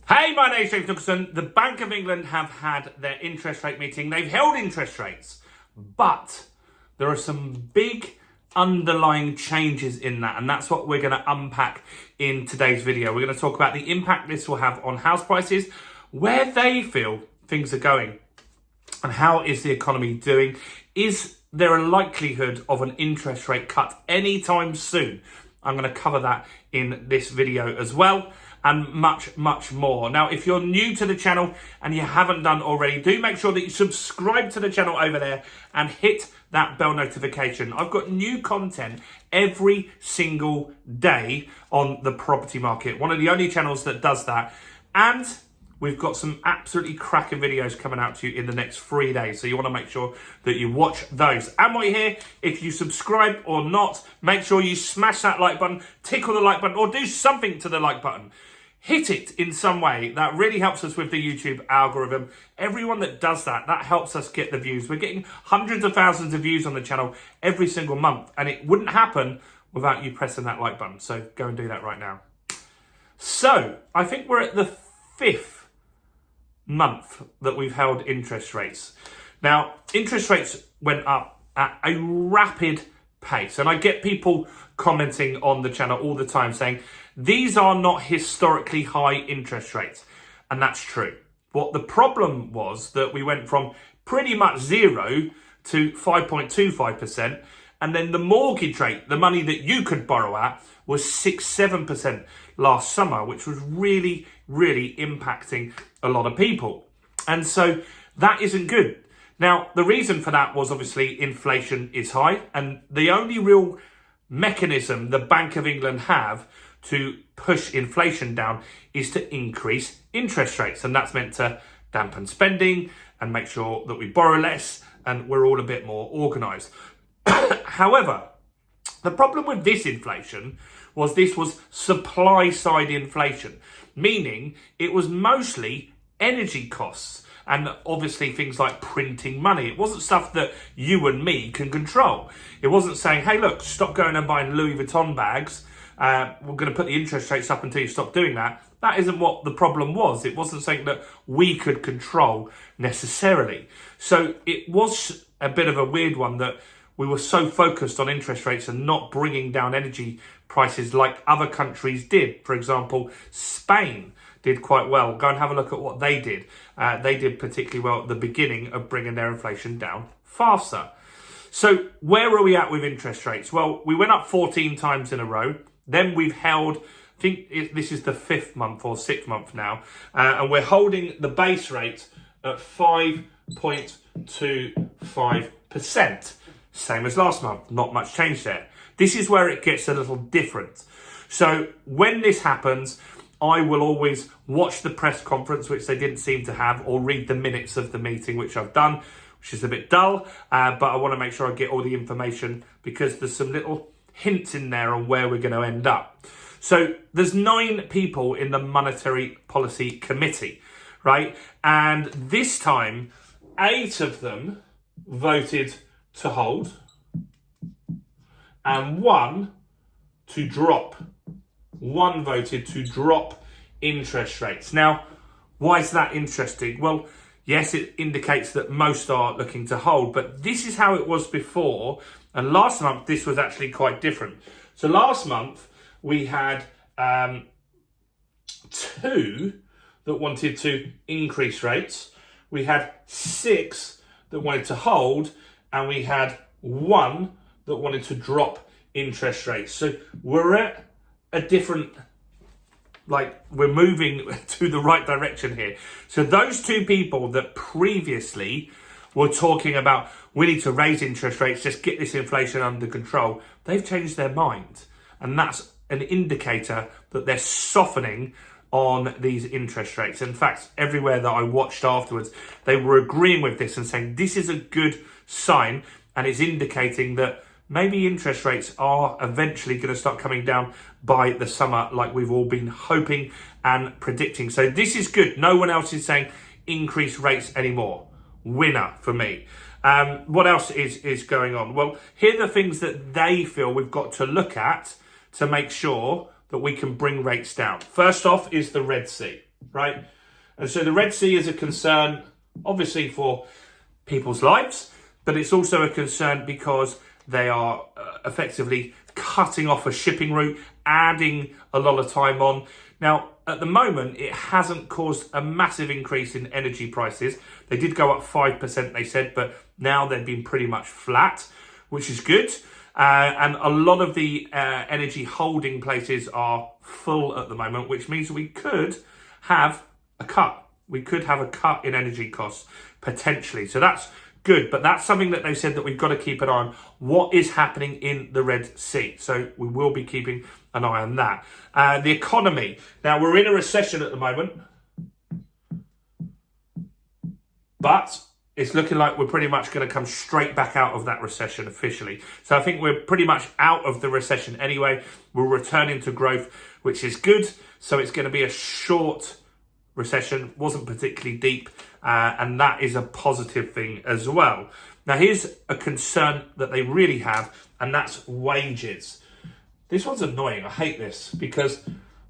Hey, my name's James Nicholson. The Bank of England have had their interest rate meeting. They've held interest rates, but there are some big underlying changes in that, and that's what we're going to unpack in today's video. We're going to talk about the impact this will have on house prices, where they feel things are going, and how is the economy doing. Is there a likelihood of an interest rate cut anytime soon? I'm going to cover that in this video as well, and much, much more. Now, if you're new to the channel and you haven't done already, do make sure that you subscribe to the channel over there and hit that bell notification. I've got new content every single day on the property market. One of the only channels that does that. And we've got some absolutely cracking videos coming out to you in the next 3 days. So you want to make sure that you watch those. And while you're here, if you subscribe or not, make sure you smash that like button, tickle the like button, or do something to the like button. Hit it in some way. That really helps us with the YouTube algorithm. Everyone that does that, that helps us get the views. We're getting hundreds of thousands of views on the channel every single month. And it wouldn't happen without you pressing that like button. So go and do that right now. So I think we're at the 5th month that we've held interest rates. Now, interest rates went up at a rapid pace. And I get people commenting on the channel all the time saying, these are not historically high interest rates. And that's true. What the problem was that we went from pretty much 0 to 5.25%. And then the mortgage rate, the money that you could borrow at, was 6-7% last summer, which was really, really impacting a lot of people. And so that isn't good. Now, the reason for that was obviously inflation is high. And the only real mechanism the Bank of England have to push inflation down is to increase interest rates. And that's meant to dampen spending and make sure that we borrow less and we're all a bit more organised. However, the problem with this inflation was this was supply side inflation, meaning it was mostly energy costs and obviously things like printing money. It wasn't stuff that you and me can control. It wasn't saying, hey, look, stop going and buying Louis Vuitton bags. We're going to put the interest rates up until you stop doing that. That isn't what the problem was. It wasn't something that we could control necessarily. So it was a bit of a weird one that we were so focused on interest rates and not bringing down energy prices like other countries did. For example, Spain did quite well. Go and have a look at what they did. They did particularly well at the beginning of bringing their inflation down faster. So where are we at with interest rates? Well, we went up 14 times in a row. Then we've held, I think this is the 5th month or 6th month now, and we're holding the base rate at 5.25%. Same as last month, not much change there. This is where it gets a little different. So when this happens, I will always watch the press conference, which they didn't seem to have, or read the minutes of the meeting, which I've done, which is a bit dull, but I want to make sure I get all the information because there's some little hints in there on where we're going to end up. So there's 9 people in the Monetary Policy Committee, right? And this time, 8 of them voted to hold and 1 to drop. 1 voted to drop interest rates. Now, why is that interesting? Well, yes, it indicates that most are looking to hold, but this is how it was before. And last month, this was actually quite different. So last month, we had 2 that wanted to increase rates. We had 6 that wanted to hold, and we had 1 that wanted to drop interest rates. So we're at a different, we're moving to the right direction here. So those 2 people that previously were talking about we need to raise interest rates, just get this inflation under control, they've changed their mind. And that's an indicator that they're softening on these interest rates. In fact, everywhere that I watched afterwards, they were agreeing with this and saying this is a good sign, and it's indicating that maybe interest rates are eventually going to start coming down by the summer like we've all been hoping and predicting. So this is good. No one else is saying increase rates anymore. Winner for me. What else is going on? Well, here are the things that they feel we've got to look at to make sure that we can bring rates down. First off is the Red Sea. right? And so the Red Sea is a concern, obviously, for people's lives, but it's also a concern because they are effectively cutting off a shipping route, adding a lot of time on. Now, at the moment, it hasn't caused a massive increase in energy prices. They did go up 5%, they said, but now they've been pretty much flat, which is good. And a lot of the energy holding places are full at the moment, which means we could have a cut. We could have a cut in energy costs, potentially. So that's good, but that's something that they said that we've got to keep an eye on. What is happening in the Red Sea? So we will be keeping an eye on that. The economy. Now, we're in a recession at the moment, but it's looking like we're pretty much going to come straight back out of that recession officially. So I think we're pretty much out of the recession anyway. We're returning to growth, which is good. So it's going to be a short recession, wasn't particularly deep, and that is a positive thing as well. Now, here's a concern that they really have, and that's wages. This one's annoying. I hate this because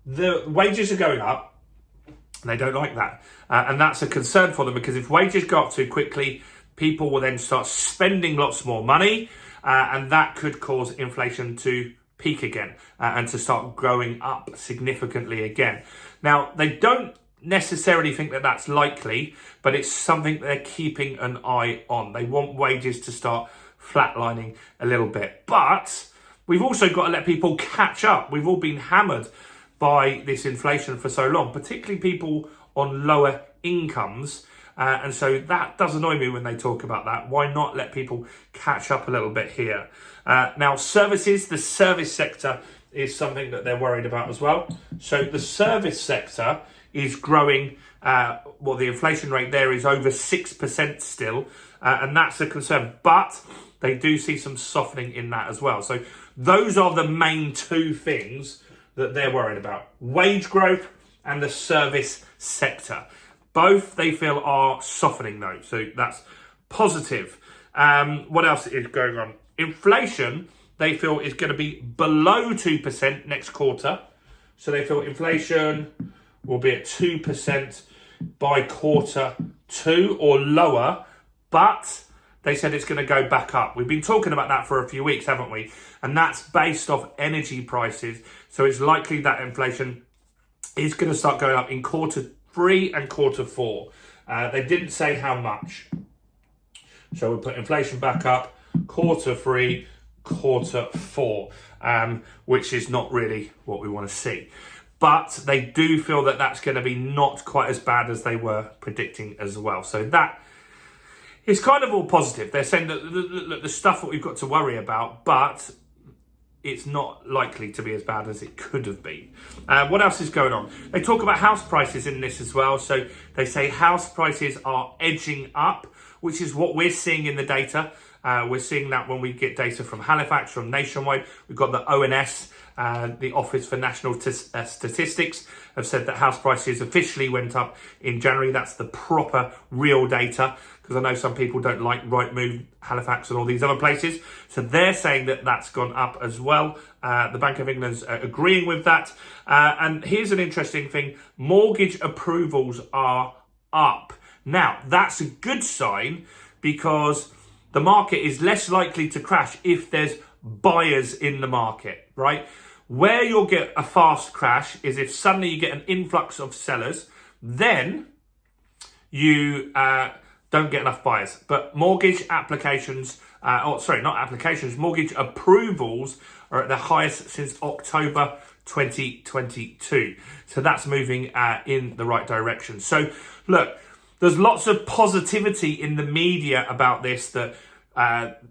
the wages are going up, and they don't like that. And that's a concern for them because if wages go up too quickly, people will then start spending lots more money, and that could cause inflation to peak again and to start growing up significantly again. Now, they don't necessarily think that that's likely, but it's something they're keeping an eye on. They want wages to start flatlining a little bit. But we've also got to let people catch up. We've all been hammered by this inflation for so long, particularly people on lower incomes. And so that does annoy me when they talk about that. Why not let people catch up a little bit here? Now, services, the service sector is something that they're worried about as well. So the service sector is growing, the inflation rate there is over 6% still, and that's a concern. But they do see some softening in that as well. So those are the main two things that they're worried about. Wage growth and the service sector. Both they feel are softening though, so that's positive. What else is going on? Inflation, they feel, is going to be below 2% next quarter. So they feel inflation will be at 2% by quarter 2 or lower, but they said it's going to go back up. We've been talking about that for a few weeks, haven't we? And that's based off energy prices. So it's likely that inflation is going to start going up in quarter 3 and quarter 4. They didn't say how much. So we'll put inflation back up, quarter 3, quarter 4, which is not really what we want to see. But they do feel that that's going to be not quite as bad as they were predicting as well. So that is kind of all positive. They're saying that the stuff that we've got to worry about, but it's not likely to be as bad as it could have been. What else is going on? They talk about house prices in this as well. So they say house prices are edging up, which is what we're seeing in the data. We're seeing that when we get data from Halifax, from Nationwide. We've got the ONS, the Office for National Statistics, have said that house prices officially went up in January. That's the proper, real data, because I know some people don't like Rightmove, Halifax and all these other places. So they're saying that that's gone up as well. The Bank of England's agreeing with that. And here's an interesting thing. Mortgage approvals are up. Now, that's a good sign because the market is less likely to crash if there's buyers in the market, right? Where you'll get a fast crash is if suddenly you get an influx of sellers, then you don't get enough buyers. But mortgage applications, mortgage approvals are at the highest since October 2022. So that's moving in the right direction. So look, there's lots of positivity in the media about this, that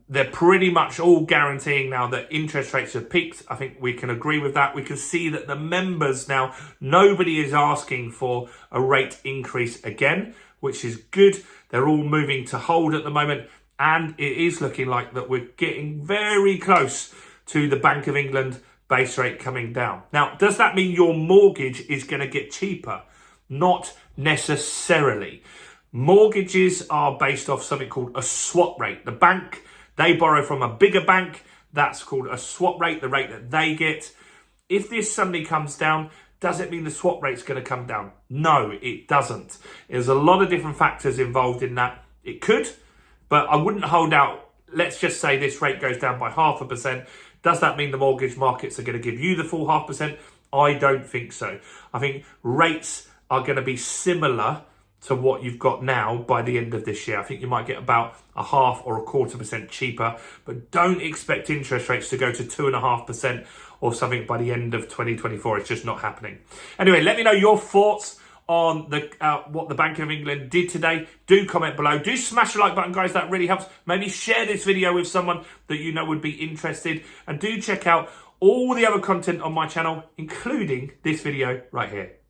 they're pretty much all guaranteeing now that interest rates have peaked. I think we can agree with that. We can see that the members now, nobody is asking for a rate increase again, which is good. They're all moving to hold at the moment. And it is looking like that we're getting very close to the Bank of England base rate coming down. Now, does that mean your mortgage is going to get cheaper? Not necessarily. Mortgages are based off something called a swap rate. The bank, they borrow from a bigger bank. That's called a swap rate, the rate that they get. If this suddenly comes down, Does it mean the swap rate's going to come down? No, it doesn't. There's a lot of different factors involved in that. It could, but I wouldn't hold out. Let's just say this rate goes down by 0.5%. Does that mean the mortgage markets are going to give you the full 0.5%? I don't think so. I think rates are going to be similar to what you've got now by the end of this year. I think you might get about 0.5% or 0.25% cheaper, but don't expect interest rates to go to 2.5% or something by the end of 2024. It's just not happening. Anyway, let me know your thoughts on the what the Bank of England did today. Do comment below. Do smash the like button, guys. That really helps. Maybe share this video with someone that you know would be interested. And do check out all the other content on my channel, including this video right here.